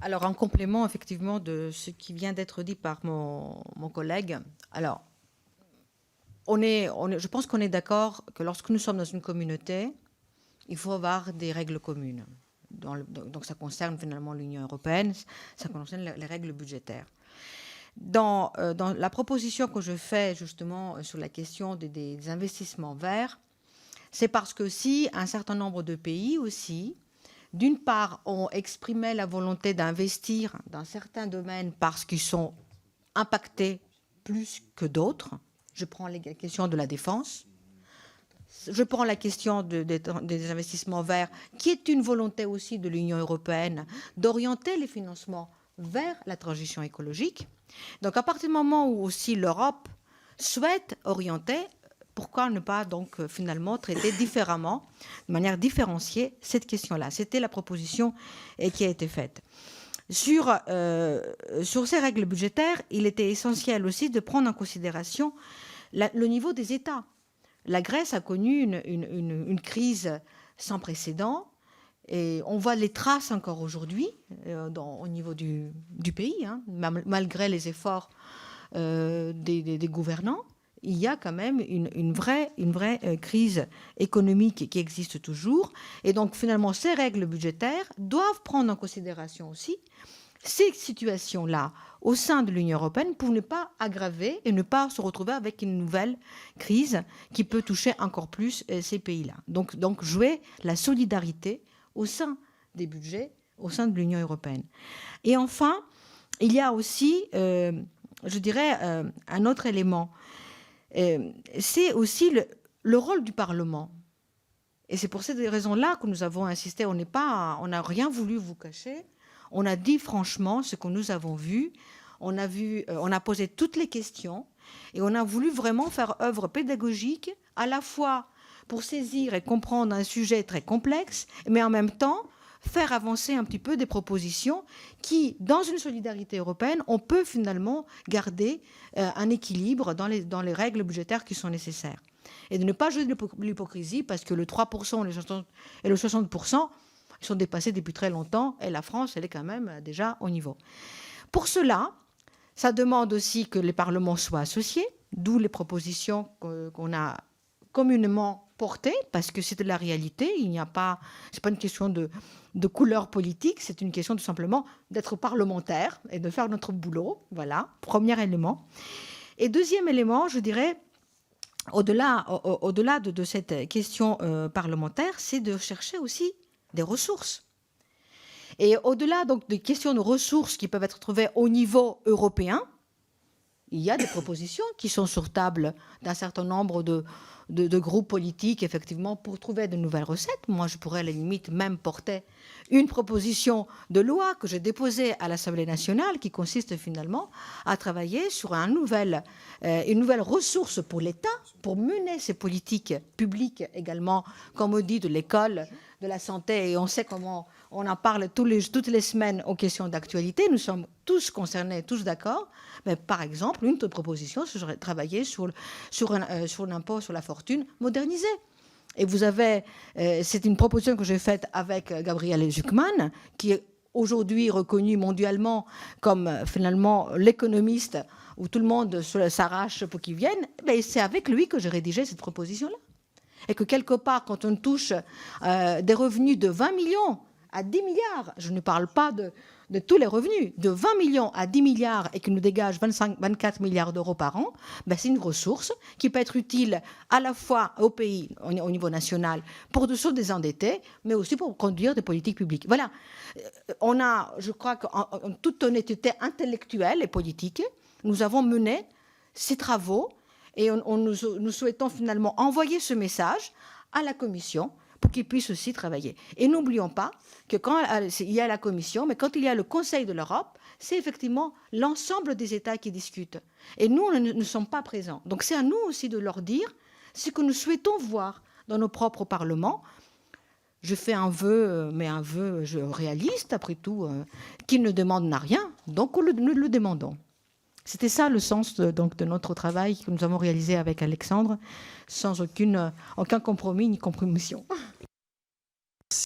Alors, en complément, effectivement, de ce qui vient d'être dit par mon collègue, alors, je pense qu'on est d'accord que lorsque nous sommes dans une communauté, il faut avoir des règles communes. Donc, ça concerne finalement l'Union européenne, ça concerne les règles budgétaires. Dans la proposition que je fais, justement, sur la question des investissements verts, c'est parce que si un certain nombre de pays aussi, d'une part, ont exprimé la volonté d'investir dans certains domaines parce qu'ils sont impactés plus que d'autres. Je prends la question de la défense. Je prends la question des investissements verts, qui est une volonté aussi de l'Union européenne d'orienter les financements vers la transition écologique. Donc, à partir du moment où aussi l'Europe souhaite orienter, pourquoi ne pas donc finalement traiter différemment, de manière différenciée, cette question-là? C'était la proposition qui a été faite. Sur ces règles budgétaires, il était essentiel aussi de prendre en considération le niveau des États. La Grèce a connu une crise sans précédent et on voit les traces encore aujourd'hui au niveau du pays, hein, malgré les efforts des gouvernants. Il y a quand même une vraie crise économique qui existe toujours. Et donc, finalement, ces règles budgétaires doivent prendre en considération aussi ces situations-là au sein de l'Union européenne pour ne pas aggraver et ne pas se retrouver avec une nouvelle crise qui peut toucher encore plus ces pays-là. Donc, jouer la solidarité au sein des budgets, au sein de l'Union européenne. Et enfin, il y a aussi, je dirais, un autre élément. C'est aussi le rôle du Parlement. Et c'est pour cette raison-là que nous avons insisté. On n'a rien voulu vous cacher. On a dit franchement ce que nous avons vu. On a posé toutes les questions et on a voulu vraiment faire œuvre pédagogique, à la fois pour saisir et comprendre un sujet très complexe, mais en même temps faire avancer un petit peu des propositions qui, dans une solidarité européenne, on peut finalement garder un équilibre dans les règles budgétaires qui sont nécessaires. Et de ne pas jouer de l'hypocrisie, parce que le 3% et le 60%, ils sont dépassés depuis très longtemps, et la France, elle est quand même déjà au niveau. Pour cela, ça demande aussi que les parlements soient associés, d'où les propositions qu'on a communément portées, parce que c'est de la réalité. C'est pas une question de couleur politique, c'est une question tout simplement d'être parlementaire et de faire notre boulot. Voilà, premier élément. Et deuxième élément, je dirais, au-delà de cette question parlementaire, c'est de chercher aussi des ressources. Et au-delà donc des questions de ressources qui peuvent être trouvées au niveau européen, il y a des propositions qui sont sur table d'un certain nombre de groupes politiques, effectivement, pour trouver de nouvelles recettes. Moi, je pourrais à la limite même porter une proposition de loi que j'ai déposée à l'Assemblée nationale qui consiste finalement à travailler sur une nouvelle ressource pour l'État, pour mener ces politiques publiques également, comme on dit, de l'école, de la santé, et on sait comment on en parle toutes les semaines aux questions d'actualité. Nous sommes tous concernés, tous d'accord. Mais par exemple, une autre proposition, c'est travailler sur l'impôt sur la fortune modernisé. Et vous avez, c'est une proposition que j'ai faite avec Gabriel Zucman, qui est aujourd'hui reconnu mondialement comme finalement l'économiste où tout le monde s'arrache pour qu'il vienne. Mais c'est avec lui que j'ai rédigé cette proposition-là. Et que quelque part, quand on touche des revenus de 20 millions à 10 milliards, je ne parle pas de tous les revenus, de 20 millions à 10 milliards et qui nous dégage 24 milliards d'euros par an, ben c'est une ressource qui peut être utile à la fois au pays, au niveau national, pour se désendetter, mais aussi pour conduire des politiques publiques. Voilà. On a, je crois qu'en toute honnêteté intellectuelle et politique, nous avons mené ces travaux et nous souhaitons finalement envoyer ce message à la Commission pour qu'ils puissent aussi travailler. Et n'oublions pas que quand il y a la Commission, mais quand il y a le Conseil de l'Europe, c'est effectivement l'ensemble des États qui discutent. Et nous, ne sommes pas présents. Donc c'est à nous aussi de leur dire ce que nous souhaitons voir dans nos propres parlements. Je fais un vœu, mais un vœu réaliste, après tout, qui ne demande rien, donc nous le demandons. C'était ça le sens de notre travail que nous avons réalisé avec Alexandre, sans aucun compromis ni compromission.